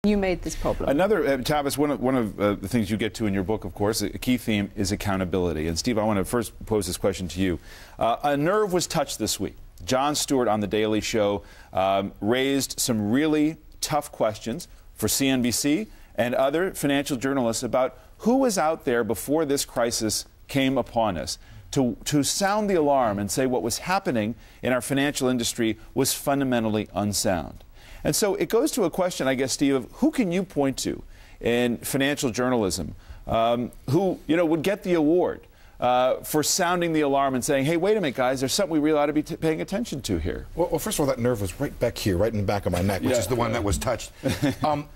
You made this problem. Another, Tavis, one of the things you get to in your book, of course, a key theme is accountability. And Steve, I want to first pose this question to you. A nerve was touched this week. Jon Stewart on The Daily Show raised some really tough questions for CNBC and other financial journalists about who was out there before this crisis came upon us to sound the alarm and say what was happening in our financial industry was fundamentally unsound. And so it goes to a question, I guess, Steve, of who can you point to in financial journalism who, would get the award for sounding the alarm and saying, hey, wait a minute, guys, there's something we really ought to be paying attention to here? Well, first of all, that nerve was right back here, right in the back of my neck, which is the one that was touched.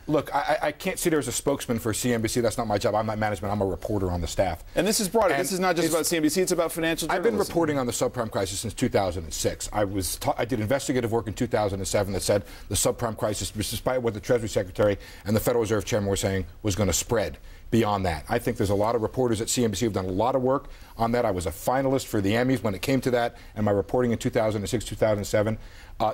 Look, I can't sit here as a spokesman for CNBC. That's not my job. I'm not management. I'm a reporter on the staff. And this is broader. This is not just about CNBC. It's about financial journalism. I've been reporting on the subprime crisis since 2006. I did investigative work in 2007 that said the subprime crisis, despite what the Treasury Secretary and the Federal Reserve Chairman were saying, was going to spread beyond that. I think there's a lot of reporters at CNBC who've done a lot of work on that. I was a finalist for the Emmys when it came to that, and my reporting in 2006, 2007.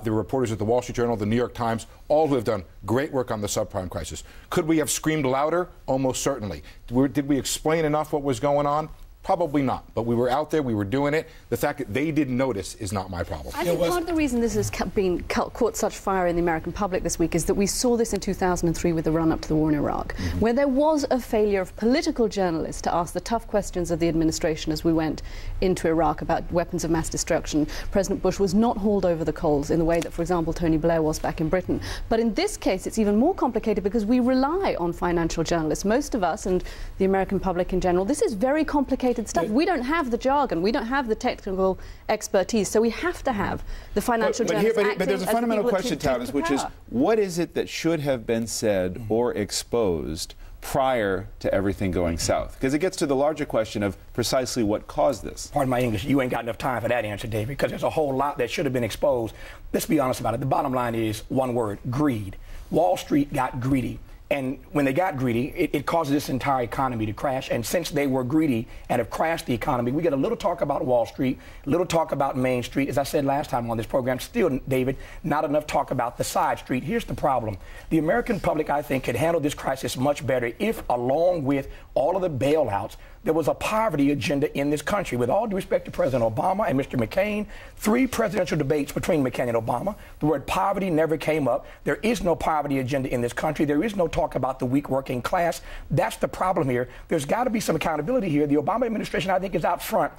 There were reporters at the Wall Street Journal, the New York Times, all who have done great work on the subprime crisis. Could we have screamed louder? Almost certainly. Did we explain enough what was going on? Probably not, but we were out there, we were doing it. The fact that they didn't notice is not my problem. I think part of the reason this has caught such fire in the American public this week is that we saw this in 2003 with the run-up to the war in Iraq, where there was a failure of political journalists to ask the tough questions of the administration as we went into Iraq about weapons of mass destruction. President Bush was not hauled over the coals in the way that, for example, Tony Blair was back in Britain. But in this case, it's even more complicated because we rely on financial journalists. Most of us, and the American public in general, this is very complicated stuff. We don't have the jargon, we don't have the technical expertise, so we have to have the financial journalists acting but there's a fundamental question, Tavis, which is, what is it that should have been said or exposed prior to everything going south? Because it gets to the larger question of precisely what caused this. Pardon my English, you ain't got enough time for that answer, David, because there's a whole lot that should have been exposed. Let's be honest about it. The bottom line is one word: greed. Wall Street got greedy. And when they got greedy, it caused this entire economy to crash. And since they were greedy and have crashed the economy, we get a little talk about Wall Street, a little talk about Main Street. As I said last time on this program, still, David, not enough talk about the side street. Here's the problem. The American public, I think, could handle this crisis much better if, along with all of the bailouts, there was a poverty agenda in this country. With all due respect to President Obama and Mr. McCain, 3 presidential debates between McCain and Obama, the word poverty never came up. There is no poverty agenda in this country. There is no talk about the weak working class. That's the problem here. There's got to be some accountability here. The Obama administration, I think, is out front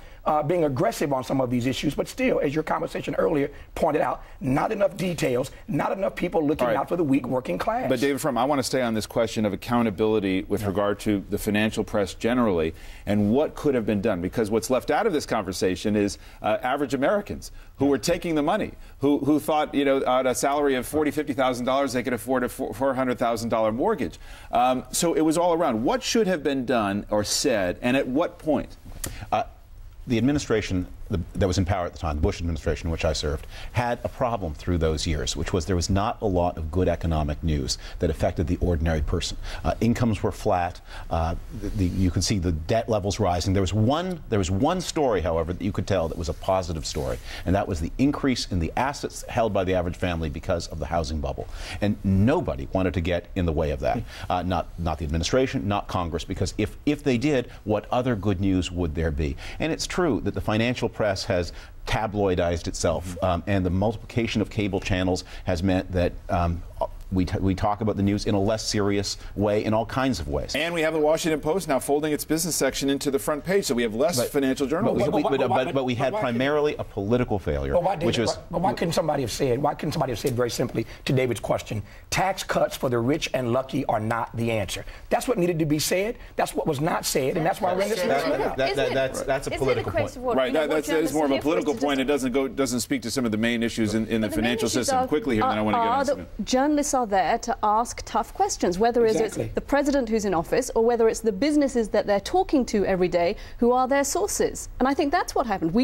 being aggressive on some of these issues. But still, as your conversation earlier pointed out, not enough details, not enough people looking out for the weak working class. But David Frum, I want to stay on this question of accountability with regard to the financial press generally and what could have been done. Because what's left out of this conversation is average Americans who were taking the money, who thought, at a salary of $40,000, $50,000, they could afford a $400,000 mortgage. So it was all around. What should have been done or said, and at what point? The administration that was in power at the time, the Bush administration, which I served, had a problem through those years, which was there was not a lot of good economic news that affected the ordinary person. Incomes were flat. You could see the debt levels rising. There was one story, however, that you could tell that was a positive story, and that was the increase in the assets held by the average family because of the housing bubble. And nobody wanted to get in the way of that. Not the administration, not Congress, because if they did, what other good news would there be? And it's true that the financial press has tabloidized itself, and the multiplication of cable channels has meant that we talk about the news in a less serious way in all kinds of ways. And we have the Washington Post now folding its business section into the front page, so we have less financial journalism. But we had primarily a political failure, which was... But why couldn't somebody have said very simply to David's question, tax cuts for the rich and lucky are not the answer? That's what needed to be said. That's what was not said, and that's why we're in this That's a political point. Right, that is more of a political point. It doesn't speak to some of the main issues in the financial system. Quickly here, and then I want to get into it. Journalists are there to ask tough questions, whether it's the president who's in office or whether it's the businesses that they're talking to every day who are their sources. And I think that's what happened.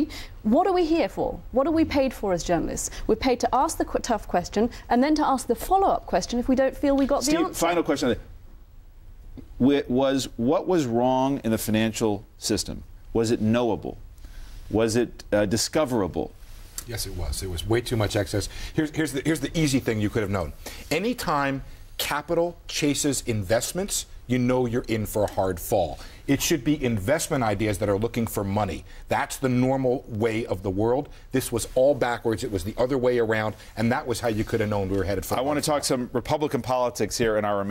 What are we here for? What are we paid for as journalists? We're paid to ask the tough question and then to ask the follow-up question if we don't feel we got the answer. Final question. What was wrong in the financial system? Was it knowable? Was it discoverable? Yes, it was. It was way too much excess. Here's the easy thing you could have known. Anytime capital chases investments, you know you're in for a hard fall. It should be investment ideas that are looking for money. That's the normal way of the world. This was all backwards. It was the other way around, and that was how you could have known we were headed for. I want to talk some Republican politics here in our remaining